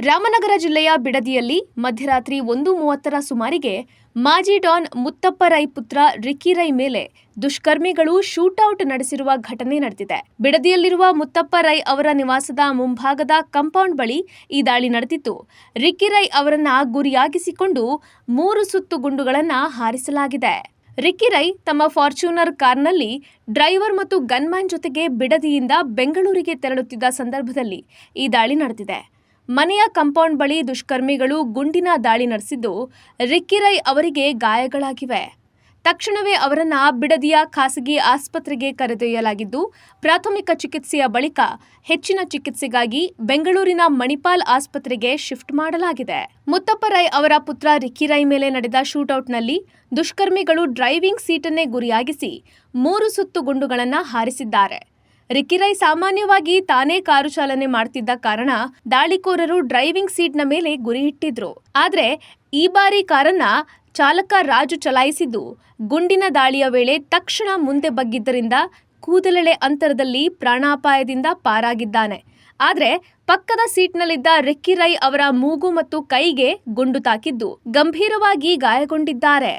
ರಾಮನಗರ ಜಿಲ್ಲೆಯ ಬಿಡದಿಯಲ್ಲಿ ಮಧ್ಯರಾತ್ರಿ 1:30ರ ಸುಮಾರಿಗೆ ಮಾಜಿ ಡಾನ್ ಮುತ್ತಪ್ಪ ರೈ ಪುತ್ರ ರಿಕ್ಕಿ ರೈ ಮೇಲೆ ದುಷ್ಕರ್ಮಿಗಳು ಶೂಟೌಟ್ ನಡೆಸಿರುವ ಘಟನೆ ನಡೆದಿದೆ. ಬಿಡದಿಯಲ್ಲಿರುವ ಮುತ್ತಪ್ಪ ರೈ ಅವರ ನಿವಾಸದ ಮುಂಭಾಗದ ಕಾಂಪೌಂಡ್ ಬಳಿ ಈ ದಾಳಿ ನಡೆದಿದ್ದು, ರಿಕ್ಕಿ ರೈ ಅವರನ್ನ ಗುರಿಯಾಗಿಸಿಕೊಂಡು 3 ಸುತ್ತು ಗುಂಡುಗಳನ್ನು ಹಾರಿಸಲಾಗಿದೆ. ರಿಕ್ಕಿ ರೈ ತಮ್ಮ ಫಾರ್ಚೂನರ್ ಕಾರ್ನಲ್ಲಿ ಡ್ರೈವರ್ ಮತ್ತು ಗನ್ಮ್ಯಾನ್ ಜೊತೆಗೆ ಬಿಡದಿಯಿಂದ ಬೆಂಗಳೂರಿಗೆ ತೆರಳುತ್ತಿದ್ದ ಸಂದರ್ಭದಲ್ಲಿ ಈ ದಾಳಿ ನಡೆದಿದೆ. ಮನೆಯ ಕಾಂಪೌಂಡ್ ಬಳಿ ದುಷ್ಕರ್ಮಿಗಳು ಗುಂಡಿನ ದಾಳಿ ನಡೆಸಿದ್ದು, ರಿಕ್ಕಿ ರೈ ಅವರಿಗೆ ಗಾಯಗಳಾಗಿವೆ. ತಕ್ಷಣವೇ ಅವರನ್ನು ಬಿಡದಿಯ ಖಾಸಗಿ ಆಸ್ಪತ್ರೆಗೆ ಕರೆದೊಯ್ಯಲಾಗಿದ್ದು, ಪ್ರಾಥಮಿಕ ಚಿಕಿತ್ಸೆಯ ಬಳಿಕ ಹೆಚ್ಚಿನ ಚಿಕಿತ್ಸೆಗಾಗಿ ಬೆಂಗಳೂರಿನ ಮಣಿಪಾಲ್ ಆಸ್ಪತ್ರೆಗೆ ಶಿಫ್ಟ್ ಮಾಡಲಾಗಿದೆ. ಮುತ್ತಪ್ಪ ರೈ ಅವರ ಪುತ್ರ ರಿಕ್ಕಿ ರೈ ಮೇಲೆ ನಡೆದ ಶೂಟೌಟ್ನಲ್ಲಿ ದುಷ್ಕರ್ಮಿಗಳು ಡ್ರೈವಿಂಗ್ ಸೀಟನ್ನೇ ಗುರಿಯಾಗಿಸಿ 3 ಸುತ್ತು ಗುಂಡುಗಳನ್ನು ಹಾರಿಸಿದ್ದಾರೆ. ರಿಕ್ಕಿ ರೈ ಸಾಮಾನ್ಯವಾಗಿ ತಾನೇ ಕಾರು ಚಾಲನೆ ಮಾಡ್ತಿದ್ದ ಕಾರಣ ದಾಳಿಕೋರರು ಡ್ರೈವಿಂಗ್ ಸೀಟ್ನ ಮೇಲೆ ಗುರಿ ಇಟ್ಟಿದ್ರು. ಆದ್ರೆ ಈ ಬಾರಿ ಕಾರನ್ನ ಚಾಲಕ ರಾಜು ಚಲಾಯಿಸಿದ್ದು, ಗುಂಡಿನ ದಾಳಿಯ ವೇಳೆ ತಕ್ಷಣ ಮುಂದೆ ಬಗ್ಗಿದ್ದರಿಂದ ಕೂದಲೆಳೆ ಅಂತರದಲ್ಲಿ ಪ್ರಾಣಾಪಾಯದಿಂದ ಪಾರಾಗಿದ್ದಾನೆ. ಆದ್ರೆ ಪಕ್ಕದ ಸೀಟ್ನಲ್ಲಿದ್ದ ರಿಕ್ಕಿ ರೈ ಅವರ ಮೂಗು ಮತ್ತು ಕೈಗೆ ಗುಂಡು ತಾಕಿದ್ದು ಗಂಭೀರವಾಗಿ ಗಾಯಗೊಂಡಿದ್ದಾರೆ.